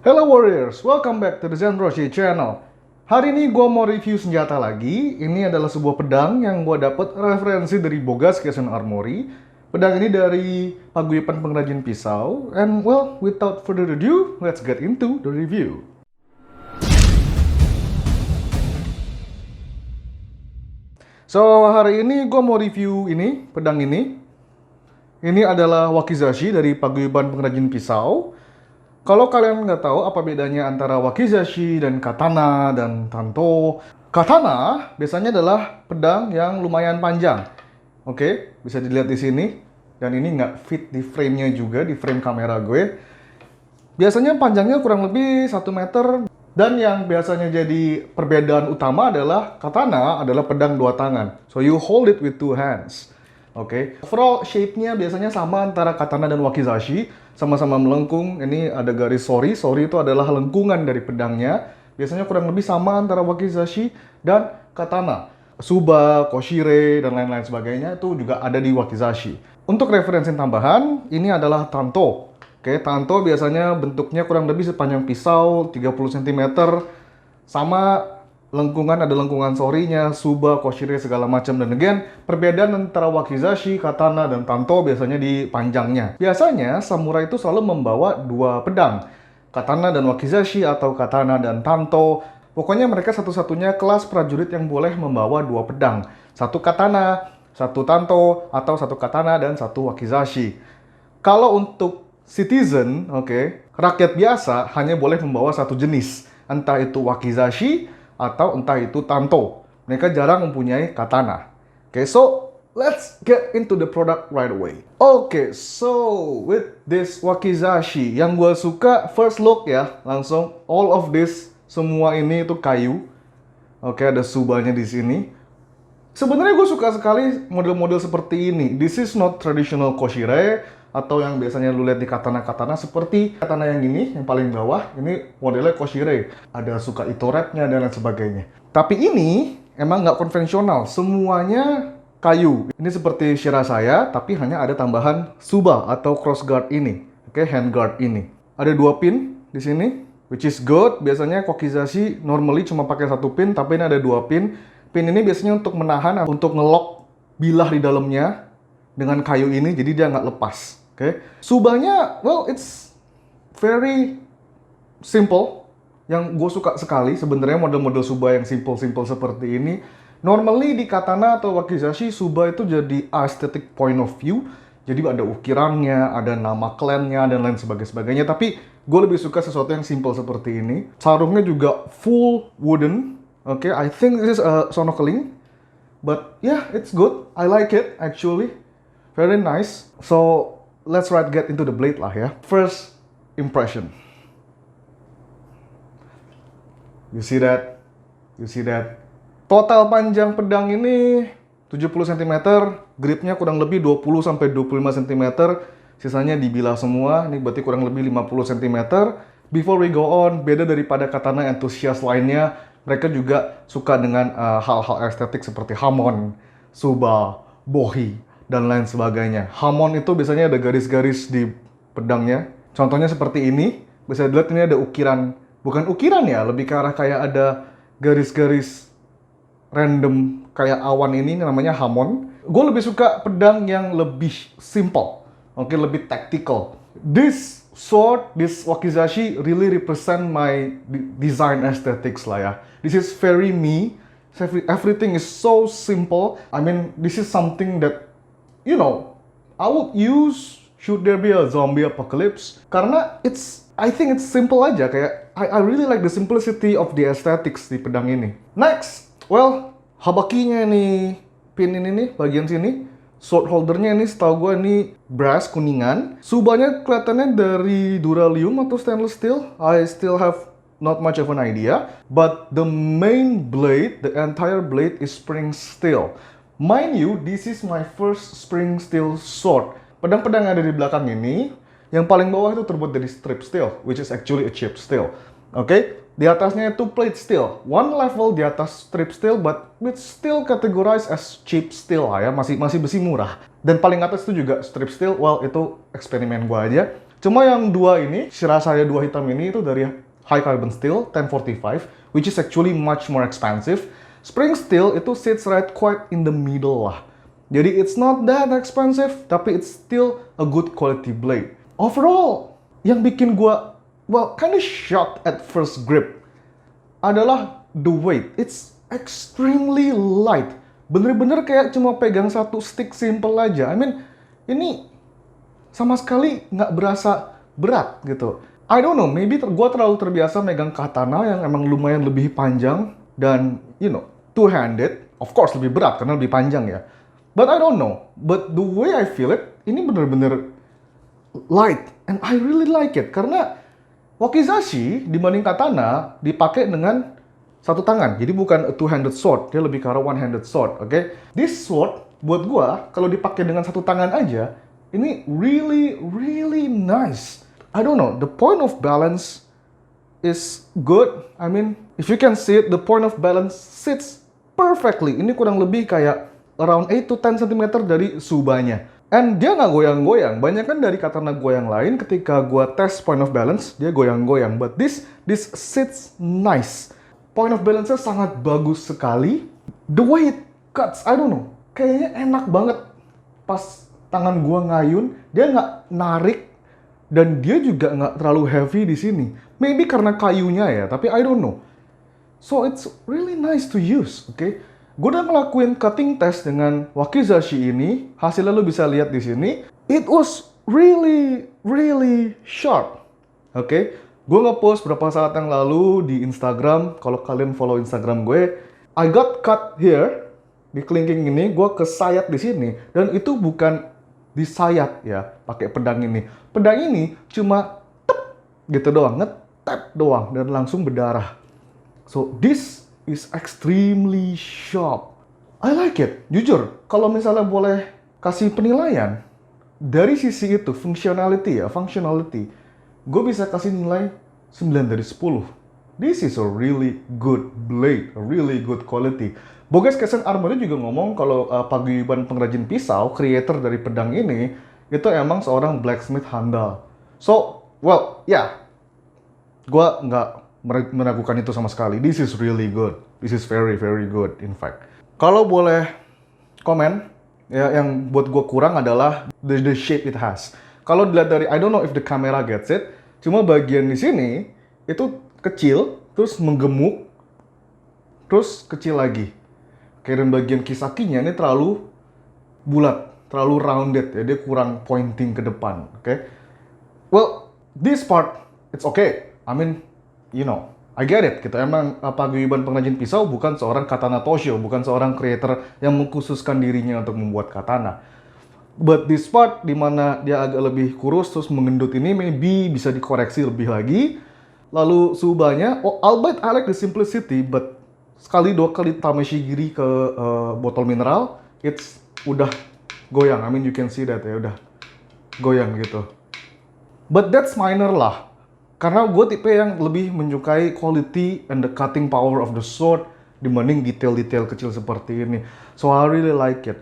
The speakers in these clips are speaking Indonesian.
Hello Warriors, welcome back to the Zen Roshi channel. Hari ini gue mau review senjata lagi. Ini adalah sebuah pedang yang gue dapet referensi dari Bogas Casino Armory. Pedang ini dari paguyuban pengrajin pisau. And well, without further ado, let's get into the review. So, hari ini gue mau review pedang ini. Ini adalah wakizashi dari paguyuban pengrajin pisau. Kalau kalian nggak tahu apa bedanya antara wakizashi dan katana dan tanto. Katana biasanya adalah pedang yang lumayan panjang. Oke, bisa dilihat di sini. Dan ini nggak fit di frame-nya juga, di frame kamera gue. Biasanya panjangnya kurang lebih 1 meter. Dan yang biasanya jadi perbedaan utama adalah katana adalah pedang 2 tangan. So you hold it with 2 hands. Oke, overall shape-nya biasanya sama antara katana dan wakizashi, sama-sama melengkung. Ini ada garis sori itu adalah lengkungan dari pedangnya. Biasanya kurang lebih sama antara wakizashi dan katana. Suba, koshire, dan lain-lain sebagainya itu juga ada di wakizashi. Untuk referensi tambahan, ini adalah tanto. Oke, tanto biasanya bentuknya kurang lebih sepanjang pisau, 30 cm. Sama lengkungan, ada lengkungan sorinya, suba, koshire, segala macam. Dan again, perbedaan antara wakizashi, katana, dan tanto biasanya di panjangnya. Biasanya, samurai itu selalu membawa 2 pedang. Katana dan wakizashi atau katana dan tanto. Pokoknya mereka satu-satunya kelas prajurit yang boleh membawa 2 pedang. 1 katana, 1 tanto, atau 1 katana dan 1 wakizashi. Kalau untuk citizen, rakyat biasa hanya boleh membawa 1 jenis. Entah itu wakizashi, atau entah itu tanto. Mereka jarang mempunyai katana. So let's get into the product right away. So with this wakizashi, yang gue suka first look ya, langsung all of this, semua ini itu kayu. Ada subanya di sini. Sebenarnya gue suka sekali model-model seperti ini. This is not traditional koshire, atau yang biasanya lu lihat di katana-katana seperti katana yang ini, yang paling bawah, ini modelnya koshire. Ada suka itoretnya dan lain sebagainya. Tapi ini emang nggak konvensional, semuanya kayu. Ini seperti shirasaya, tapi hanya ada tambahan suba atau crossguard ini. Handguard ini. Ada 2 pin di sini, which is good. Biasanya wakizashi normally cuma pakai 1 pin, tapi ini ada 2 pin. Pin ini biasanya untuk menahan, untuk ngelock bilah di dalamnya dengan kayu ini, jadi dia nggak lepas. Subanya, well, it's very simple. Yang gue suka sekali sebenarnya model-model suba yang simple-simple seperti ini. Normally di katana atau wakizashi, suba itu jadi aesthetic point of view. Jadi ada ukirannya, ada nama clan-nya, dan lain sebagainya. Tapi gue lebih suka sesuatu yang simple seperti ini. Sarungnya juga full wooden. I think this is a sonokeling. But yeah, it's good. I like it actually. Very nice. So let's get into the blade lah ya. First impression. You see that? You see that? Total panjang pedang ini 70 cm, gripnya kurang lebih 20-25 cm, sisanya dibilah semua, ini berarti kurang lebih 50 cm. Before we go on, beda daripada katana entusias lainnya, mereka juga suka dengan hal-hal estetik seperti hamon, suba, bohi, dan lain sebagainya. Hamon itu biasanya ada garis-garis di pedangnya. Contohnya seperti ini. Bisa dilihat ini ada ukiran. Bukan ukiran ya, lebih ke arah kayak ada garis-garis random kayak awan ini namanya hamon. Gue lebih suka pedang yang lebih simple. Lebih tactical. This sword, this wakizashi really represent my design aesthetics lah ya. This is very me. Everything is so simple. I mean, this is something that I would use should there be a zombie apocalypse. Karena I think it's simple aja. Kayak, I really like the simplicity of the aesthetics di pedang ini. Next, well, habakinya nih, pin ini nih, bagian sini. Sword holdernya ini, setahu gue ini brass kuningan. Subanya kelihatannya dari duralium atau stainless steel. I still have not much of an idea. But the main blade, the entire blade is spring steel. Mind you, this is my first spring steel sword. Pedang-pedang yang ada di belakang ini, yang paling bawah itu terbuat dari strip steel, which is actually a cheap steel. Di atasnya itu plate steel. One level di atas strip steel, but it's still categorized as cheap steel lah ya, masih besi murah. Dan paling atas itu juga strip steel, well itu eksperimen gua aja. Cuma yang dua ini, Shirasaya 2 hitam ini itu dari High Carbon Steel 1045, which is actually much more expensive. Spring Steel itu sits right quite in the middle lah. Jadi it's not that expensive, tapi it's still a good quality blade. Overall, yang bikin gua, well, kind of shocked at first grip adalah the weight. It's extremely light. Bener-bener kayak cuma pegang satu stick simple aja. I mean, ini sama sekali nggak berasa berat gitu. I don't know, maybe gue terlalu terbiasa megang katana yang emang lumayan lebih panjang dan, you know, two-handed. Of course lebih berat karena lebih panjang ya. But I don't know. But the way I feel it, ini bener-bener light. And I really like it. Karena wakizashi dibanding katana dipakai dengan satu tangan. Jadi bukan a two-handed sword. Dia lebih ke arah one-handed sword. Okay? This sword, buat gue, kalau dipakai dengan satu tangan aja, ini really, really nice. I don't know, the point of balance is good. I mean, if you can see it, the point of balance sits perfectly. Ini kurang lebih kayak around 8 to 10 cm dari subanya. And dia nggak goyang-goyang. Banyak kan dari katana gue yang lain, ketika gue tes point of balance, dia goyang-goyang. But this sits nice. Point of balance-nya sangat bagus sekali. The way it cuts, I don't know, kayaknya enak banget pas tangan gua ngayun, dia nggak narik dan dia juga nggak terlalu heavy di sini. Maybe karena kayunya ya, tapi I don't know. So it's really nice to use, okay? Gue udah ngelakuin cutting test dengan wakizashi ini, hasilnya lo bisa lihat di sini. It was really, really sharp, okay? Gue ngepost beberapa saat yang lalu di Instagram. Kalau kalian follow Instagram gue, I got cut here di kelingking ini. Gue kesayat di sini dan itu bukan disayat ya, pakai pedang ini. Pedang ini cuma tep gitu doang, ngetap doang dan langsung berdarah. So this is extremely sharp. I like it. Jujur, kalau misalnya boleh kasih penilaian dari sisi itu, functionality, gue bisa kasih nilai 9 dari 10. This is a really good blade, a really good quality. Bogas Kesen Armory juga ngomong kalau paguyuban pengrajin pisau, creator dari pedang ini, itu emang seorang blacksmith handal. So, well, yeah, gue nggak meragukan itu sama sekali. This is really good. This is very, very good, in fact. Kalau boleh komen, ya, yang buat gue kurang adalah the shape it has. Kalau dilihat dari, I don't know if the camera gets it, cuma bagian di sini, itu kecil, terus menggemuk, terus kecil lagi. Dan bagian kisakinya ini terlalu bulat, terlalu rounded, ya, dia kurang pointing ke depan, oke? Okay? Well, this part, it's okay. I mean, you know, I get it. Kita emang paguyuban pengrajin pisau bukan seorang katana Toshio, bukan seorang creator yang mengkhususkan dirinya untuk membuat katana. But this part, dimana dia agak lebih kurus, terus mengendut ini, maybe bisa dikoreksi lebih lagi. Lalu subanya, albeit I like the simplicity, but sekali dua kali tameshigiri ke botol mineral, it's udah goyang. I mean you can see that ya, udah goyang gitu. But that's minor lah. Karena gue tipe yang lebih menyukai quality and the cutting power of the sword dibanding detail-detail kecil seperti ini. So I really like it.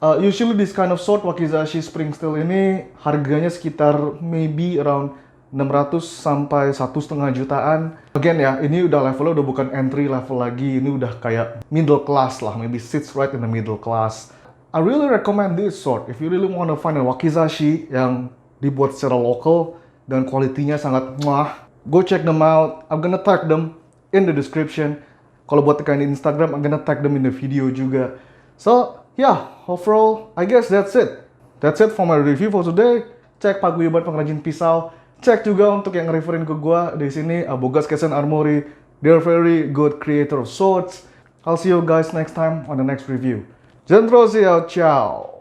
Usually this kind of sword, wakizashi spring steel ini harganya sekitar maybe around 600 sampai 1,5 jutaan. Again ya, ini udah levelnya udah bukan entry level lagi. Ini udah kayak middle class lah. Maybe sits right in the middle class. I really recommend this sword. If you really want to find a wakizashi yang dibuat secara lokal dan kualitinya sangat muah, go check them out. I'm gonna tag them in the description. Kalau buat tekan di Instagram, I'm gonna tag them in the video juga. So, yeah, overall, I guess that's it. That's it for my review for today. Cek paguyuban pengrajin pisau. Cek juga untuk yang referin ke gua di sini, Bogas Kesen Armory. They're very good creator of swords. I'll see you guys next time on the next review. Jentro, ciao.